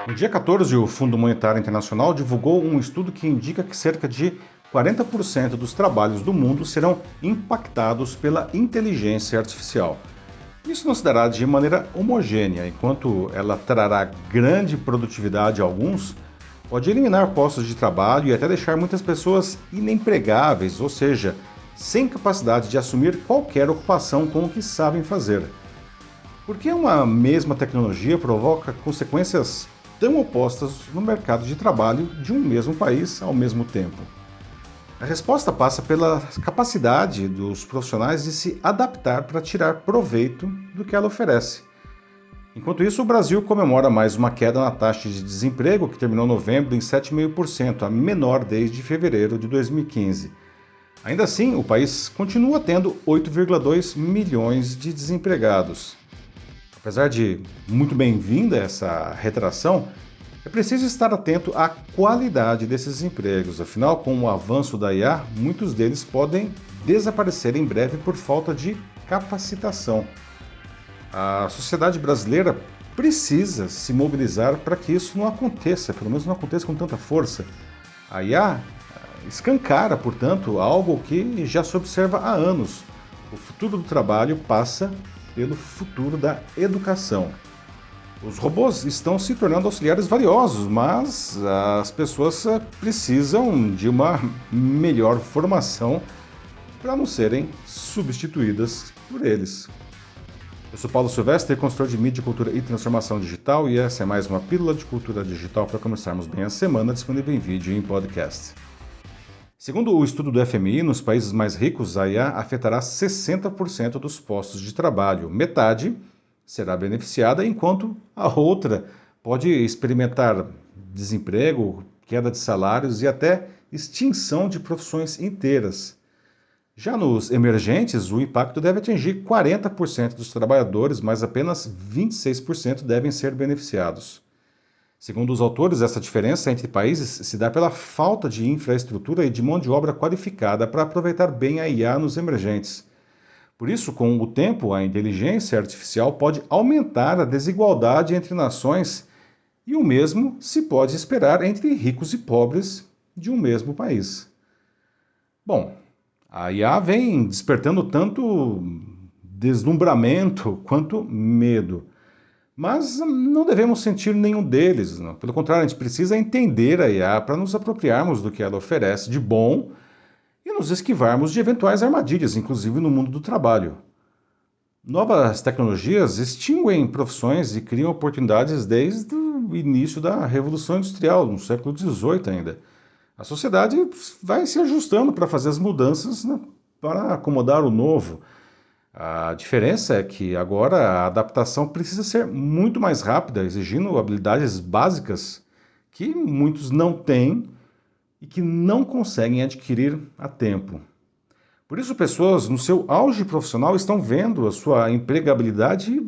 No dia 14, o Fundo Monetário Internacional divulgou um estudo que indica que cerca de 40% dos trabalhos do mundo serão impactados pela inteligência artificial. Isso não se dará de maneira homogênea, enquanto ela trará grande produtividade a alguns, pode eliminar postos de trabalho e até deixar muitas pessoas inempregáveis, ou seja, sem capacidade de assumir qualquer ocupação com o que sabem fazer. Por que uma mesma tecnologia provoca consequências tão opostas no mercado de trabalho de um mesmo país ao mesmo tempo? A resposta passa pela capacidade dos profissionais de se adaptar para tirar proveito do que ela oferece. Enquanto isso, o Brasil comemora mais uma queda na taxa de desemprego, que terminou em novembro em 7,5%, a menor desde fevereiro de 2015. Ainda assim, o país continua tendo 8,2 milhões de desempregados. Apesar de muito bem-vinda essa retração, é preciso estar atento à qualidade desses empregos. Afinal, com o avanço da IA, muitos deles podem desaparecer em breve por falta de capacitação. A sociedade brasileira precisa se mobilizar para que isso não aconteça, pelo menos não aconteça com tanta força. A IA escancara, portanto, algo que já se observa há anos. O futuro do trabalho passa pelo futuro da educação. Os robôs estão se tornando auxiliares valiosos, mas as pessoas precisam de uma melhor formação para não serem substituídas por eles. Eu sou Paulo Silvestre, consultor de mídia, cultura e transformação digital, e essa é mais uma pílula de cultura digital para começarmos bem a semana, disponível em vídeo e em podcast. Segundo o estudo do FMI, nos países mais ricos, a IA afetará 60% dos postos de trabalho. Metade será beneficiada, enquanto a outra pode experimentar desemprego, queda de salários e até extinção de profissões inteiras. Já nos emergentes, o impacto deve atingir 40% dos trabalhadores, mas apenas 26% devem ser beneficiados. Segundo os autores, essa diferença entre países se dá pela falta de infraestrutura e de mão de obra qualificada para aproveitar bem a IA nos emergentes. Por isso, com o tempo, a inteligência artificial pode aumentar a desigualdade entre nações e o mesmo se pode esperar entre ricos e pobres de um mesmo país. Bom, a IA vem despertando tanto deslumbramento quanto medo. Mas não devemos sentir nenhum deles. Não. Pelo contrário, a gente precisa entender a IA para nos apropriarmos do que ela oferece de bom e nos esquivarmos de eventuais armadilhas, inclusive no mundo do trabalho. Novas tecnologias extinguem profissões e criam oportunidades desde o início da Revolução Industrial, no século XVIII ainda. A sociedade vai se ajustando para fazer as mudanças, né, para acomodar o novo. A diferença é que agora a adaptação precisa ser muito mais rápida, exigindo habilidades básicas que muitos não têm e que não conseguem adquirir a tempo. Por isso, pessoas no seu auge profissional estão vendo a sua empregabilidade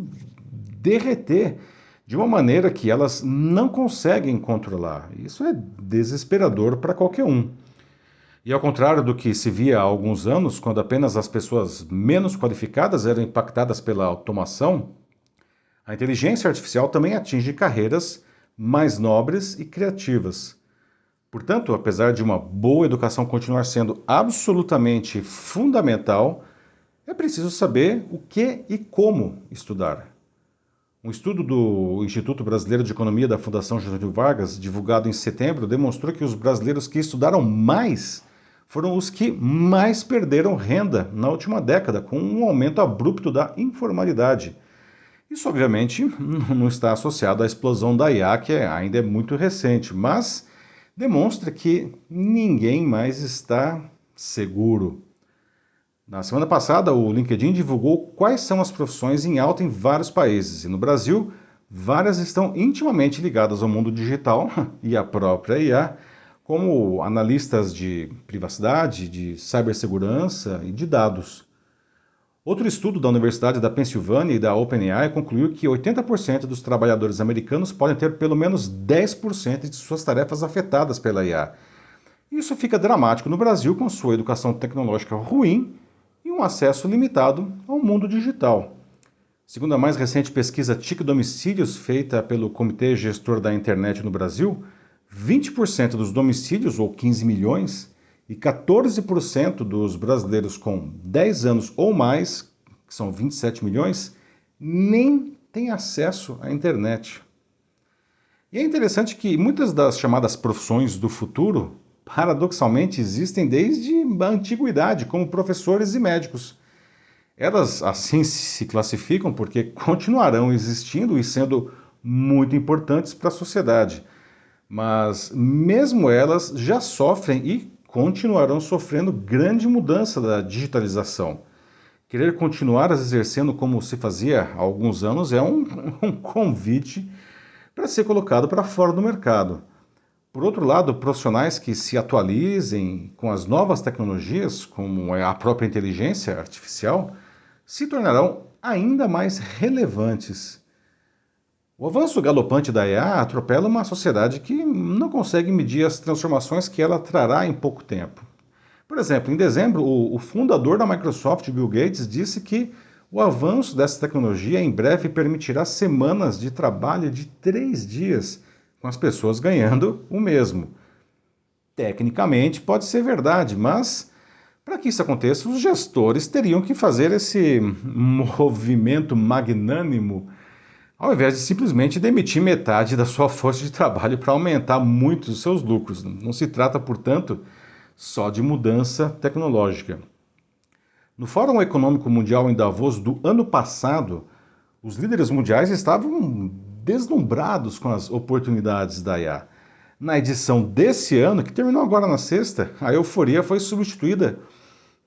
derreter de uma maneira que elas não conseguem controlar. Isso é desesperador para qualquer um. E ao contrário do que se via há alguns anos, quando apenas as pessoas menos qualificadas eram impactadas pela automação, a inteligência artificial também atinge carreiras mais nobres e criativas. Portanto, apesar de uma boa educação continuar sendo absolutamente fundamental, é preciso saber o que e como estudar. Um estudo do Instituto Brasileiro de Economia da Fundação Getúlio Vargas, divulgado em setembro, demonstrou que os brasileiros que estudaram mais foram os que mais perderam renda na última década, com um aumento abrupto da informalidade. Isso, obviamente, não está associado à explosão da IA, que ainda é muito recente, mas demonstra que ninguém mais está seguro. Na semana passada, o LinkedIn divulgou quais são as profissões em alta em vários países, e no Brasil, várias estão intimamente ligadas ao mundo digital e à própria IA, como analistas de privacidade, de cibersegurança e de dados. Outro estudo da Universidade da Pensilvânia e da OpenAI concluiu que 80% dos trabalhadores americanos podem ter pelo menos 10% de suas tarefas afetadas pela IA. Isso fica dramático no Brasil com sua educação tecnológica ruim e um acesso limitado ao mundo digital. Segundo a mais recente pesquisa TIC Domicílios, feita pelo Comitê Gestor da Internet no Brasil, 20% dos domicílios, ou 15 milhões, e 14% dos brasileiros com 10 anos ou mais, que são 27 milhões, nem têm acesso à internet. E é interessante que muitas das chamadas profissões do futuro, paradoxalmente, existem desde a antiguidade, como professores e médicos. Elas assim se classificam porque continuarão existindo e sendo muito importantes para a sociedade. Mas mesmo elas já sofrem e continuarão sofrendo grande mudança da digitalização. Querer continuar exercendo como se fazia há alguns anos é um convite para ser colocado para fora do mercado. Por outro lado, profissionais que se atualizem com as novas tecnologias, como é a própria inteligência artificial, se tornarão ainda mais relevantes. O avanço galopante da IA atropela uma sociedade que não consegue medir as transformações que ela trará em pouco tempo. Por exemplo, em dezembro, o fundador da Microsoft, Bill Gates, disse que o avanço dessa tecnologia em breve permitirá semanas de trabalho de 3 dias, com as pessoas ganhando o mesmo. Tecnicamente pode ser verdade, mas para que isso aconteça, os gestores teriam que fazer esse movimento magnânimo, ao invés de simplesmente demitir metade da sua força de trabalho para aumentar muito os seus lucros. Não se trata, portanto, só de mudança tecnológica. No Fórum Econômico Mundial em Davos do ano passado, os líderes mundiais estavam deslumbrados com as oportunidades da IA. Na edição desse ano, que terminou agora na sexta, a euforia foi substituída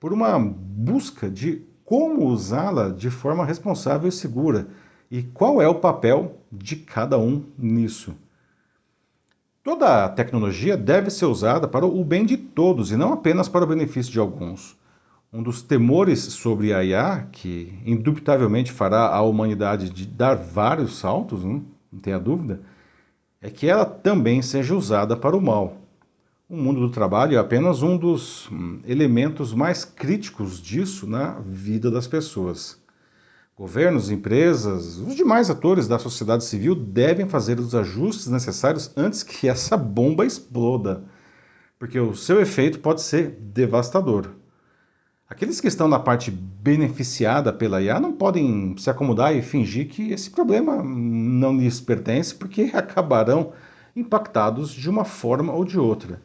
por uma busca de como usá-la de forma responsável e segura e qual é o papel de cada um nisso. Toda a tecnologia deve ser usada para o bem de todos e não apenas para o benefício de alguns. Um dos temores sobre a IA, que indubitavelmente fará a humanidade dar vários saltos, não tenha dúvida, é que ela também seja usada para o mal. O mundo do trabalho é apenas um dos elementos mais críticos disso na vida das pessoas. Governos, empresas, os demais atores da sociedade civil devem fazer os ajustes necessários antes que essa bomba exploda, porque o seu efeito pode ser devastador. Aqueles que estão na parte beneficiada pela IA não podem se acomodar e fingir que esse problema não lhes pertence, porque acabarão impactados de uma forma ou de outra.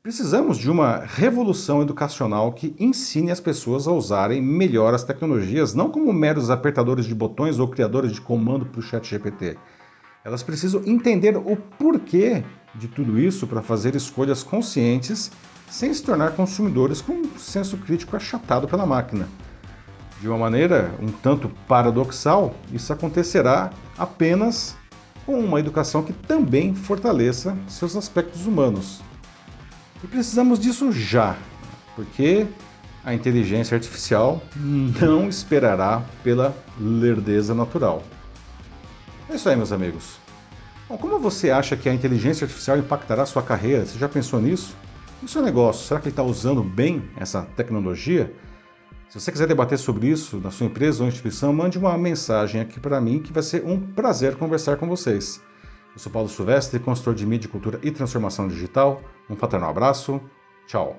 Precisamos de uma revolução educacional que ensine as pessoas a usarem melhor as tecnologias, não como meros apertadores de botões ou criadores de comando para o ChatGPT. Elas precisam entender o porquê de tudo isso para fazer escolhas conscientes sem se tornar consumidores com um senso crítico achatado pela máquina. De uma maneira um tanto paradoxal, isso acontecerá apenas com uma educação que também fortaleça seus aspectos humanos. E precisamos disso já, porque a inteligência artificial não esperará pela lerdeza natural. É isso aí, meus amigos. Bom, como você acha que a inteligência artificial impactará a sua carreira? Você já pensou nisso? E o seu negócio, será que ele está usando bem essa tecnologia? Se você quiser debater sobre isso na sua empresa ou instituição, mande uma mensagem aqui para mim que vai ser um prazer conversar com vocês. Eu sou Paulo Silvestre, consultor de mídia, cultura e transformação digital. Um fraternal abraço. Tchau.